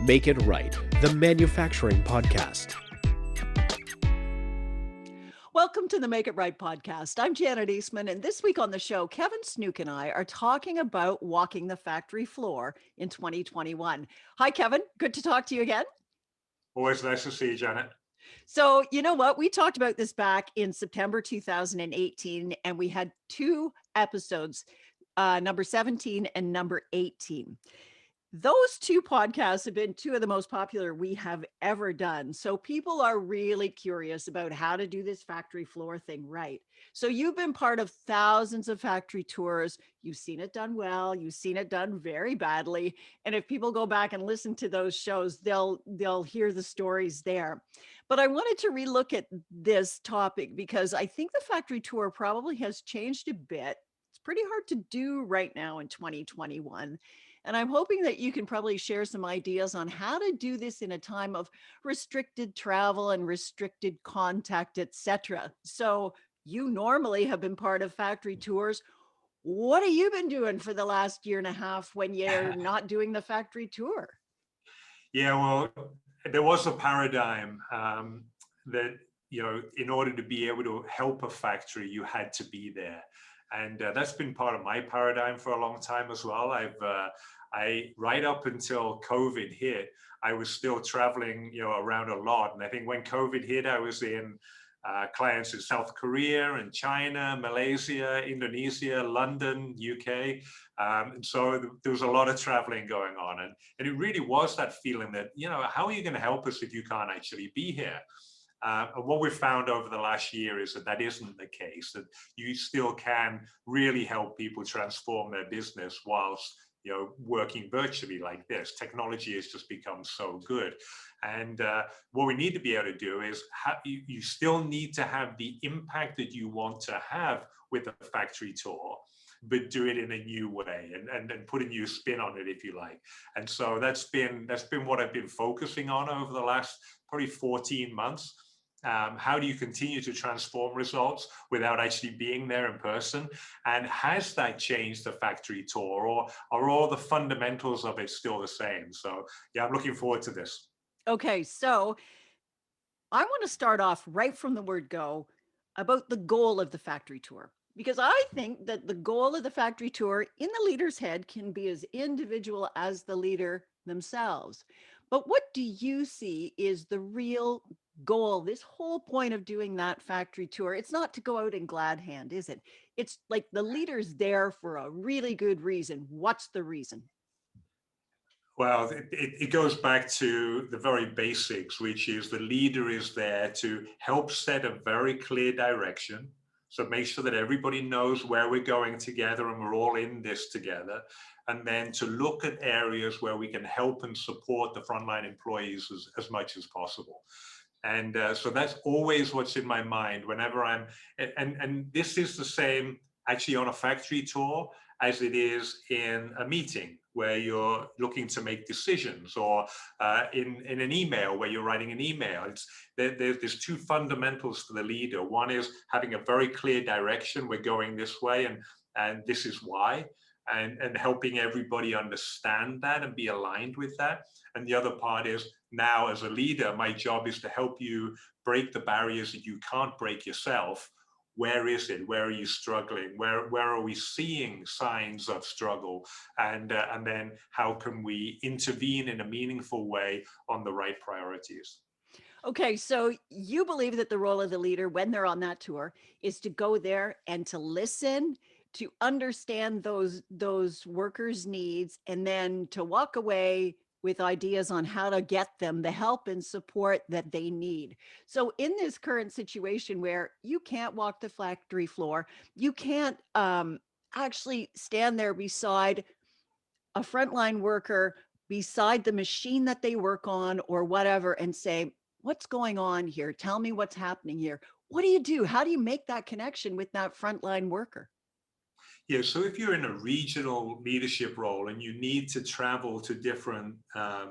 Make It Right, the manufacturing podcast. Welcome to the Make It Right podcast. I'm Janet Eastman, and this week on the show, Kevin Snook and I are talking about walking the factory floor in 2021. Hi, Kevin. Good to talk to you again. Always nice to see you, Janet. So, you know what? We talked about this back in September 2018, and we had two episodes, number 17 and number 18. Those two podcasts have been two of the most popular we have ever done. So people are really curious about how to do this factory floor thing right. So you've been part of thousands of factory tours. You've seen it done well. You've seen it done very badly. And if people go back and listen to those shows, they'll hear the stories there. But I wanted to relook at this topic because I think the factory tour probably has changed a bit. It's pretty hard to do right now in 2021. And I'm hoping that you can probably share some ideas on how to do this in a time of restricted travel and restricted contact, etc. So you normally have been part of factory tours. What have you been doing for the last year and a half when you're not doing the factory tour? Yeah, well, there was a paradigm that, in order to be able to help a factory, you had to be there. And that's been part of my paradigm for a long time as well. Right up until COVID hit, I was still traveling, around a lot. And I think when COVID hit, I was in clients in South Korea and China, Malaysia, Indonesia, London, UK. And so there was a lot of traveling going on. And it really was that feeling that, how are you going to help us if you can't actually be here? And what we've found over the last year is that isn't the case, that you still can really help people transform their business whilst working virtually like this. Technology has just become so good. And what we need to be able to do is you still need to have the impact that you want to have with a factory tour, but do it in a new way and put a new spin on it, if you like. And so that's been what I've been focusing on over the last probably 14 months. How do you continue to transform results without actually being there in person? And has that changed the factory tour, or are all the fundamentals of it still the same? So yeah, I'm looking forward to this. Okay, so I want to start off right from the word go about the goal of the factory tour, because I think that the goal of the factory tour in the leader's head can be as individual as the leader themselves. But what do you see is the real goal, this whole point of doing that factory tour? It's not to go out in glad hand, is it? It's like the leader's there for a really good reason. What's the reason? Well, it goes back to the very basics, which is the leader is there to help set a very clear direction. So make sure that everybody knows where we're going together and we're all in this together. And then to look at areas where we can help and support the frontline employees as much as possible. And so that's always what's in my mind whenever and this is the same actually on a factory tour as it is in a meeting where you're looking to make decisions, or in an email where you're writing an email. There's two fundamentals for the leader. One is having a very clear direction. We're going this way and this is why. And helping everybody understand that and be aligned with that. And the other part is, now as a leader, my job is to help you break the barriers that you can't break yourself. Where is it? Where are you struggling? Where are we seeing signs of struggle? And then how can we intervene in a meaningful way on the right priorities? Okay, so you believe that the role of the leader when they're on that tour is to go there and to listen, to understand those workers' needs, and then to walk away with ideas on how to get them the help and support that they need. So in this current situation where you can't walk the factory floor, you can't actually stand there beside a frontline worker, beside the machine that they work on or whatever, and say, what's going on here? Tell me what's happening here. What do you do? How do you make that connection with that frontline worker? Yeah, so if you're in a regional leadership role and you need to travel to different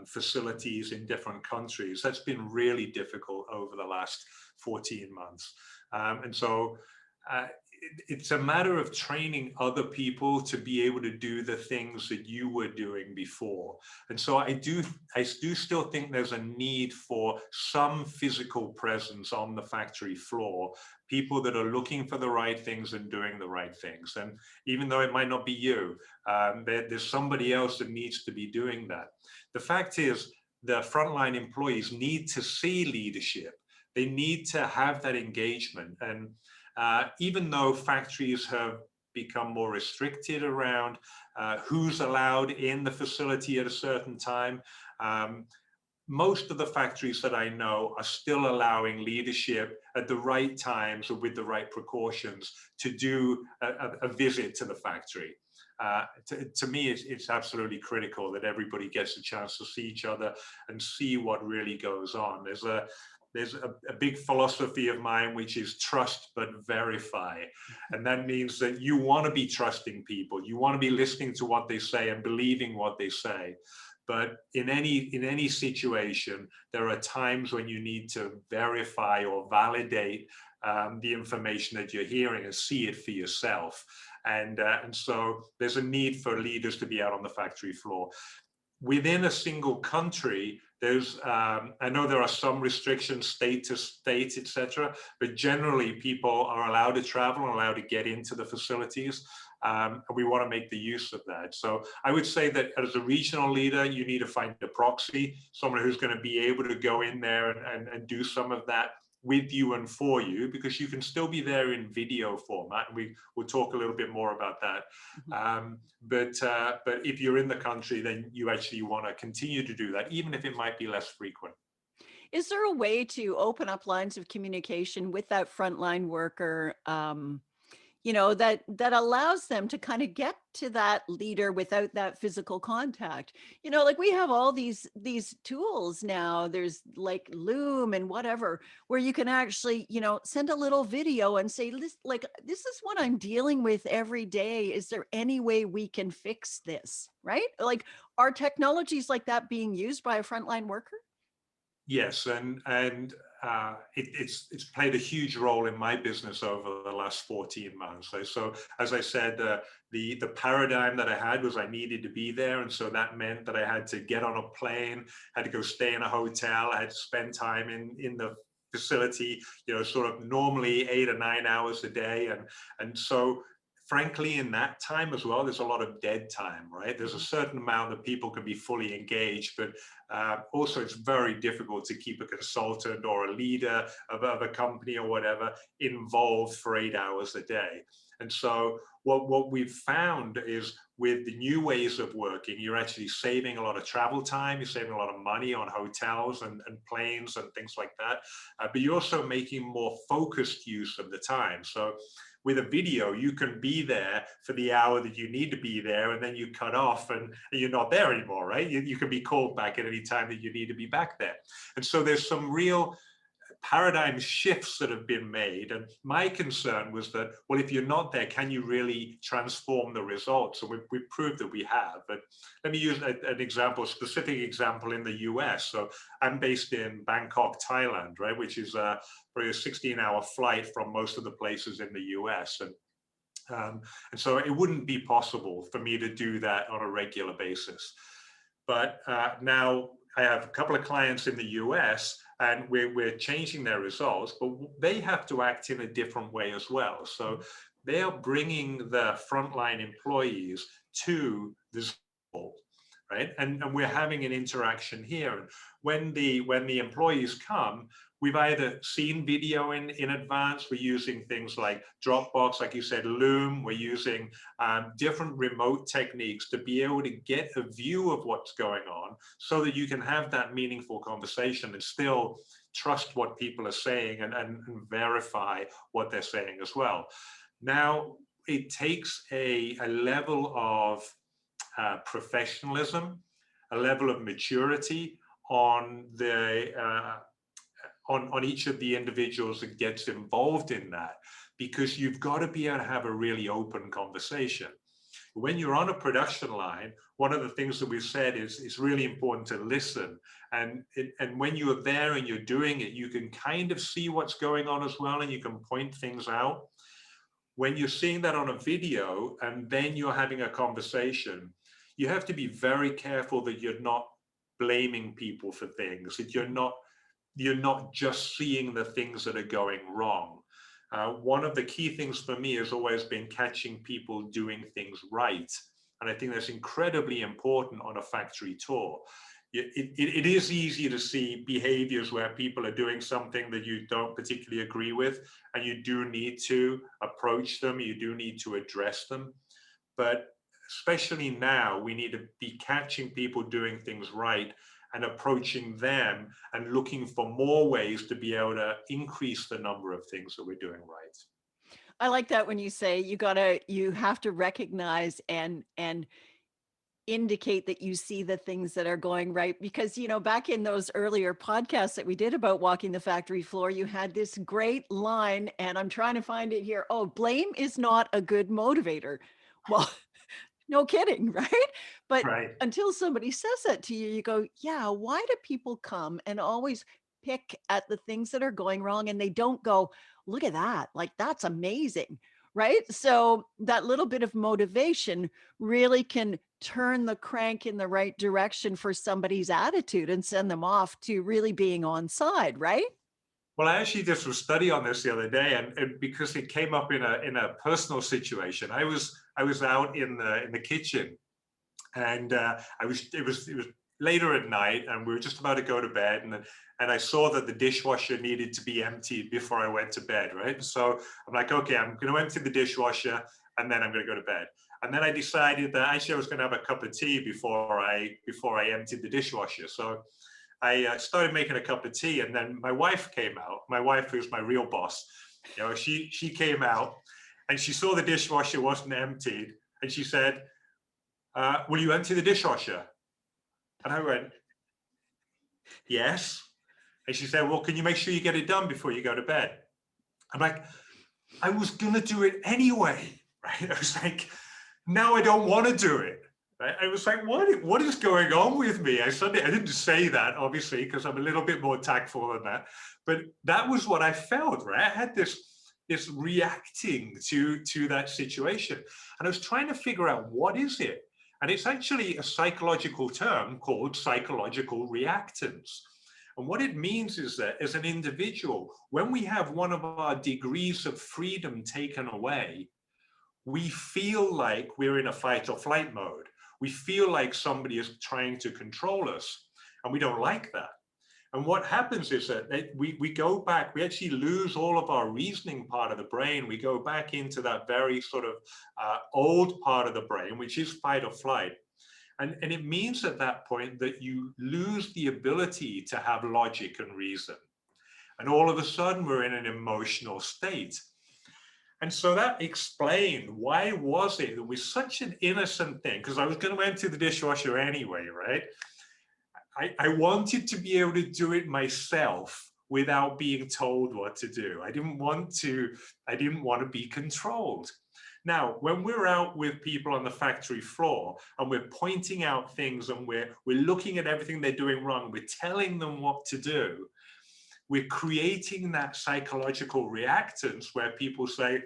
facilities in different countries, that's been really difficult over the last 14 months. And so it's a matter of training other people to be able to do the things that you were doing before. And so I do still think there's a need for some physical presence on the factory floor, people that are looking for the right things and doing the right things. And even though it might not be you, there's somebody else that needs to be doing that. The fact is, the frontline employees need to see leadership. They need to have that engagement. And even though factories have become more restricted around who's allowed in the facility at a certain time, most of the factories that I know are still allowing leadership at the right times or with the right precautions to do a visit to the factory. To me, it's absolutely critical that everybody gets a chance to see each other and see what really goes on. There's a big philosophy of mine, which is trust but verify. And that means that you want to be trusting people. You want to be listening to what they say and believing what they say. But in any situation, there are times when you need to verify or validate the information that you're hearing and see it for yourself. And so there's a need for leaders to be out on the factory floor. Within a single country, there's, I know there are some restrictions, state to state, etc., but generally people are allowed to travel and allowed to get into the facilities. And we want to make the use of that. So I would say that as a regional leader, you need to find a proxy, someone who's going to be able to go in there and do some of that with you and for you, because you can still be there in video format. And we'll talk a little bit more about that. But if you're in the country, then you actually want to continue to do that, even if it might be less frequent. Is there a way to open up lines of communication with that frontline worker, you know, that allows them to kind of get to that leader without that physical contact? You know, like we have all these tools now. There's like Loom and whatever, where you can actually, you know, send a little video and say, like, this is what I'm dealing with every day. Is there any way we can fix this? Right? Like, are technologies like that being used by a frontline worker? Yes, and it's played a huge role in my business over the last 14 months. So as I said, the paradigm that I had was I needed to be there, and so that meant that I had to get on a plane, had to go stay in a hotel, I had to spend time in the facility, you know, sort of normally 8 or 9 hours a day, and so frankly, in that time as well, there's a lot of dead time, right? There's a certain amount that people can be fully engaged, but also it's very difficult to keep a consultant or a leader of a company or whatever involved for 8 hours a day. And so what we've found is with the new ways of working, you're actually saving a lot of travel time, you're saving a lot of money on hotels and planes and things like that, but you're also making more focused use of the time. So with a video, you can be there for the hour that you need to be there, and then you cut off and you're not there anymore, right? You can be called back at any time that you need to be back there. And so there's some real paradigm shifts that have been made. And my concern was that, well, if you're not there, can you really transform the results? And we've proved that we have. But let me use an example, a specific example in the US. So I'm based in Bangkok, Thailand, right, which is probably a 16-hour flight from most of the places in the US. And so it wouldn't be possible for me to do that on a regular basis. But now I have a couple of clients in the US, and we're changing their results, but they have to act in a different way as well. So they are bringing the frontline employees to the Zoom, right? And we're having an interaction here. And when the employees come, we've either seen video in advance, we're using things like Dropbox, like you said, Loom, we're using different remote techniques to be able to get a view of what's going on so that you can have that meaningful conversation and still trust what people are saying and verify what they're saying as well. Now, it takes a level of professionalism, a level of maturity on each of the individuals that gets involved in that, because you've got to be able to have a really open conversation. When you're on a production line, one of the things that we've said is it's really important to listen. And when you're there and you're doing it, you can kind of see what's going on as well, and you can point things out. when you're seeing that on a video and then you're having a conversation, you have to be very careful that you're not blaming people for things, that you're not just seeing the things that are going wrong. One of the key things for me has always been catching people doing things right. And I think that's incredibly important on a factory tour. It is easy to see behaviors where people are doing something that you don't particularly agree with, and you do need to approach them, you do need to address them. But especially now, we need to be catching people doing things right and approaching them and looking for more ways to be able to increase the number of things that we're doing right. I like that when you say you have to recognize and indicate that you see the things that are going right, because back in those earlier podcasts that we did about walking the factory floor, you had this great line, and I'm trying to find it here. Oh, blame is not a good motivator. Well, no kidding, right? But Right. until somebody says that to you, you go, yeah, why do people come and always pick at the things that are going wrong, and they don't go, look at that, like that's amazing, right? So that little bit of motivation really can turn the crank in the right direction for somebody's attitude and send them off to really being on side, right? Well, I actually did some study on this the other day, and because it came up in a personal situation. I was out in the kitchen, and it was later at night, and we were just about to go to bed, and I saw that the dishwasher needed to be emptied before I went to bed, right? So I'm like, okay, I'm going to empty the dishwasher, and then I'm going to go to bed. And then I decided that actually I was going to have a cup of tea before I emptied the dishwasher. So I started making a cup of tea, and then my wife came out. My wife, who's my real boss, she came out, and she saw the dishwasher wasn't emptied, and she said, will you empty the dishwasher? And I went, yes. And she said, well, can you make sure you get it done before you go to bed? I'm like, I was going to do it anyway, right? I was like, now I don't want to do it. Right? I was like, what is going on with me? I didn't say that, obviously, because I'm a little bit more tactful than that. But that was what I felt, right? I had this reacting to that situation. And I was trying to figure out, what is it? And it's actually a psychological term called psychological reactance. And what it means is that as an individual, when we have one of our degrees of freedom taken away, we feel like we're in a fight or flight mode. We feel like somebody is trying to control us, and we don't like that. And what happens is that we go back, we actually lose all of our reasoning part of the brain. We go back into that very sort of old part of the brain, which is fight or flight. And it means at that point that you lose the ability to have logic and reason. And all of a sudden, we're in an emotional state. And so that explained why was it was such an innocent thing, because I was going to empty the dishwasher anyway, right? I wanted to be able to do it myself without being told what to do. I didn't want to be controlled. Now, when we're out with people on the factory floor and we're pointing out things and we're looking at everything they're doing wrong, we're telling them what to do, we're creating that psychological reactance where people say,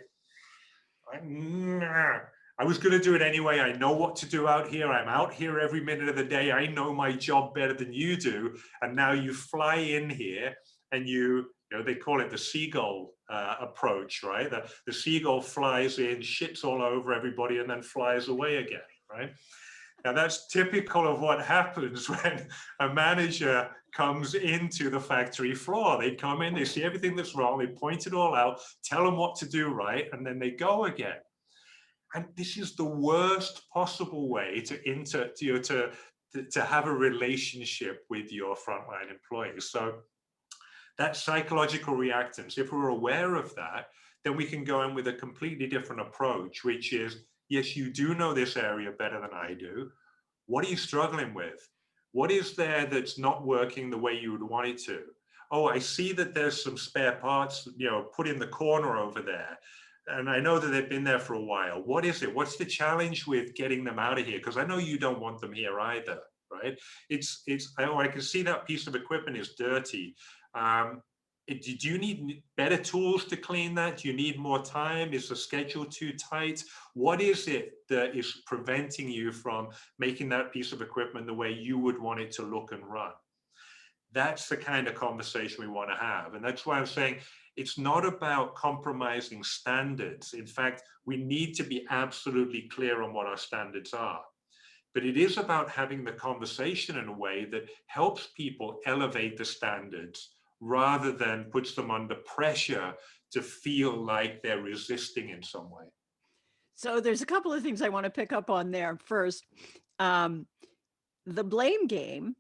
nah, I was going to do it anyway. I know what to do out here. I'm out here every minute of the day. I know my job better than you do. And now you fly in here and they call it the seagull approach, right? The seagull flies in, shits all over everybody, and then flies away again, right? Now that's typical of what happens when a manager comes into the factory floor. They come in, they see everything that's wrong, they point it all out, tell them what to do right, and then they go again. And this is the worst possible way to have a relationship with your frontline employees. So that psychological reactance, if we're aware of that, then we can go in with a completely different approach, which is, yes, you do know this area better than I do. What are you struggling with? What is there that's not working the way you would want it to? Oh, I see that there's some spare parts, put in the corner over there. And I know that they've been there for a while. What is it? What's the challenge with getting them out of here? Because I know you don't want them here either, right? I can see that piece of equipment is dirty. do you need better tools to clean that? Do you need more time? Is the schedule too tight? What is it that is preventing you from making that piece of equipment the way you would want it to look and run? That's the kind of conversation we want to have. And that's why I'm saying it's not about compromising standards. In fact, we need to be absolutely clear on what our standards are. But it is about having the conversation in a way that helps people elevate the standards rather than puts them under pressure to feel like they're resisting in some way. So there's a couple of things I want to pick up on there. First, the blame game,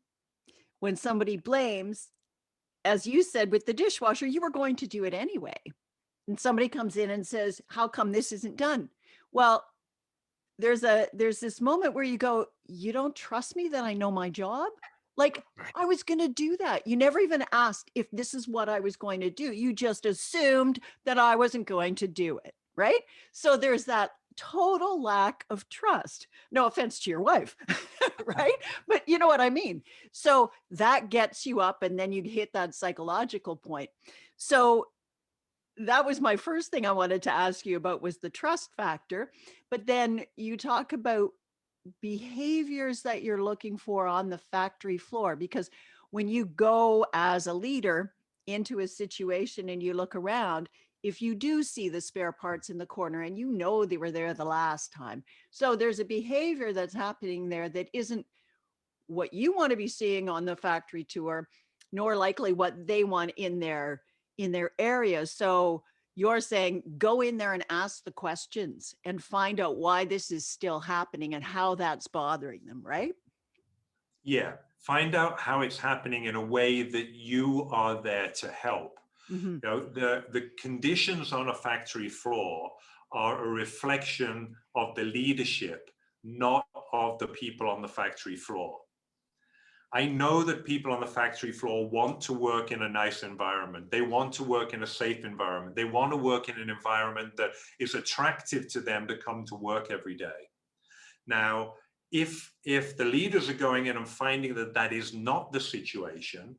when somebody blames, as you said with the dishwasher, you were going to do it anyway. And somebody comes in and says, how come this isn't done? Well, there's this moment where you go, you don't trust me that I know my job? Like, I was going to do that. You never even asked if this is what I was going to do. You just assumed that I wasn't going to do it, right? So there's that total lack of trust. No offense to your wife, right? But you know what I mean? So that gets you up, and then you hit that psychological point. So that was my first thing I wanted to ask you about, was the trust factor. But then you talk about behaviors that you're looking for on the factory floor, because when you go as a leader into a situation and you look around, if you do see the spare parts in the corner and you know they were there the last time, so there's a behavior that's happening there that isn't what you want to be seeing on the factory tour, nor likely what they want in their area. So you're saying go in there and ask the questions and find out why this is still happening and how that's bothering them, right? Yeah, find out how it's happening in a way that you are there to help. Mm-hmm. You know, the conditions on a factory floor are a reflection of the leadership, not of the people on the factory floor. I know that people on the factory floor want to work in a nice environment. They want to work in a safe environment. They want to work in an environment that is attractive to them to come to work every day. Now, if the leaders are going in and finding that that is not the situation,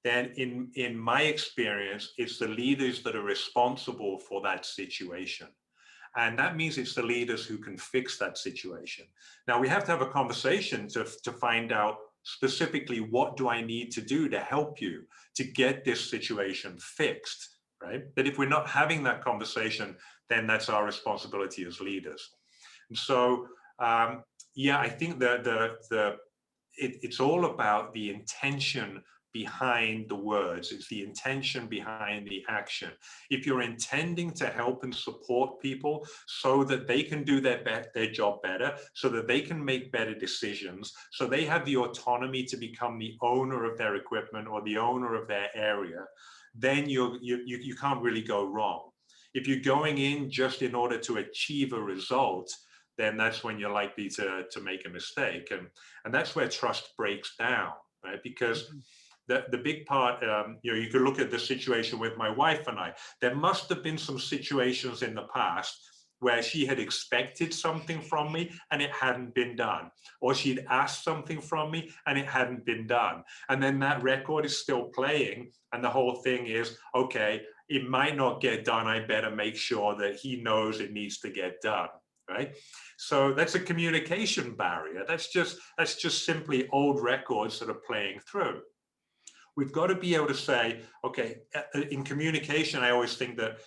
then in my experience, it's the leaders that are responsible for that situation. And that means it's the leaders who can fix that situation. Now, we have to have a conversation to find out specifically, what do I need to do to help you to get this situation fixed, right? But if we're not having that conversation, then that's our responsibility as leaders. And so, yeah, I think that it's all about the intention behind the words. It's the intention behind the action. If you're intending to help and support people so that they can do their job better, so that they can make better decisions, so they have the autonomy to become the owner of their equipment or the owner of their area, then you can't really go wrong. If you're going in just in order to achieve a result, then that's when you're likely to make a mistake. And that's where trust breaks down, right? Because the big part, you could look at the situation with my wife and I. There must have been some situations in the past where she had expected something from me and it hadn't been done, or she'd asked something from me and it hadn't been done. And then that record is still playing, and the whole thing is, okay, it might not get done. I better make sure that he knows it needs to get done, right? So that's a communication barrier. That's just simply old records that are playing through. We've got to be able to say, okay, in communication, I always think that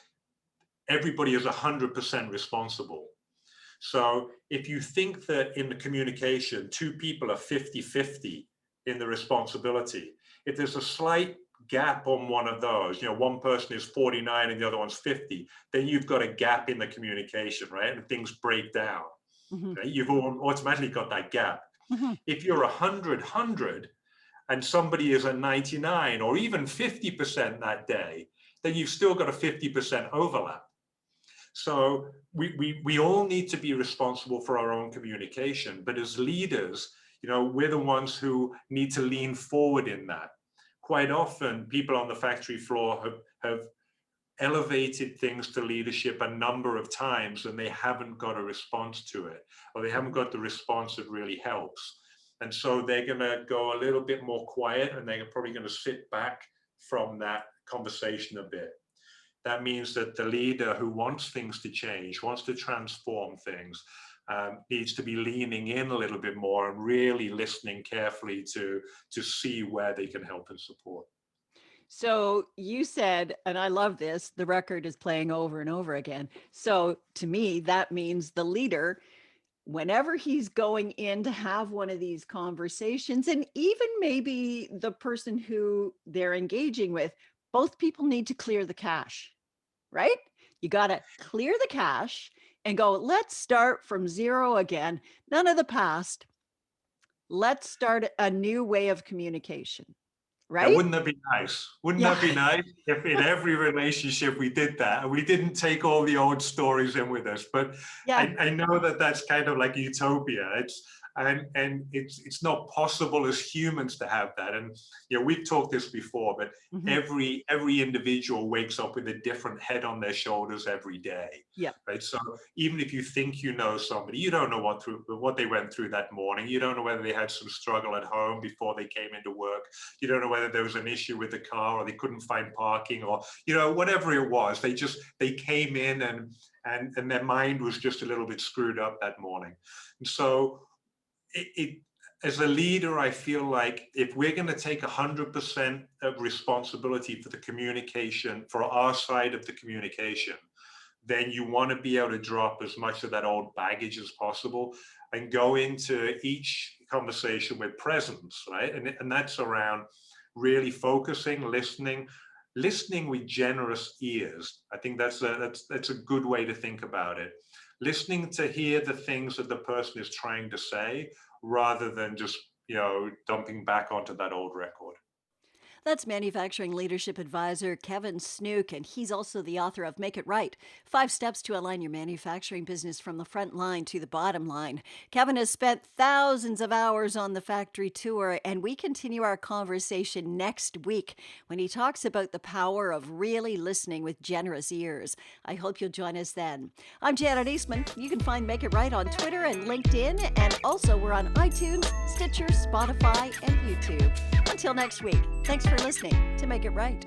everybody is 100% responsible. So if you think that in the communication, two people are 50-50 in the responsibility, if there's a slight gap on one of those, one person is 49 and the other one's 50, then you've got a gap in the communication, right? And things break down. Mm-hmm. Right? You've automatically got that gap. Mm-hmm. If you're 100, and somebody is at 99 or even 50% that day, then you've still got a 50% overlap. So we all need to be responsible for our own communication, but as leaders, we're the ones who need to lean forward in that. Quite often, people on the factory floor have elevated things to leadership a number of times and they haven't got a response to it, or they haven't got the response that really helps. And so they're going to go a little bit more quiet, and they're probably going to sit back from that conversation a bit. That means that the leader who wants things to change, wants to transform things, needs to be leaning in a little bit more and really listening carefully to see where they can help and support. So you said, and I love this, the record is playing over and over again. So to me, that means the leader, whenever he's going in to have one of these conversations, and even maybe the person who they're engaging with, both people need to clear the cache, right? You got to clear the cache and go, let's start from zero again. None of the past. Let's start a new way of communication. Right? Now, wouldn't that be nice? Wouldn't Yeah. that be nice if in every relationship we did that and we didn't take all the old stories in with us? But Yeah. I know that that's kind of like utopia. It's not possible as humans to have that. And we've talked this before, but Mhm. every individual wakes up with a different head on their shoulders every day. Yeah. Right. So even if you think you know somebody, you don't know what they went through that morning. You don't know whether they had some struggle at home before they came into work. You don't know whether there was an issue with the car or they couldn't find parking or whatever it was. They came in and their mind was just a little bit screwed up that morning. And so as a leader, I feel like if we're going to take 100% of responsibility for the communication, for our side of the communication, then you want to be able to drop as much of that old baggage as possible and go into each conversation with presence, right? And that's around really focusing, listening with generous ears. I think that's a good way to think about it. Listening to hear the things that the person is trying to say rather than just, dumping back onto that old record. That's Manufacturing Leadership Advisor Kevin Snook, and he's also the author of Make It Right, 5 Steps to Align Your Manufacturing Business from the Front Line to the Bottom Line. Kevin has spent thousands of hours on the factory tour, and we continue our conversation next week when he talks about the power of really listening with generous ears. I hope you'll join us then. I'm Janet Eastman. You can find Make It Right on Twitter and LinkedIn, and also we're on iTunes, Stitcher, Spotify, and YouTube. Until next week, thanks for listening to Make It Right.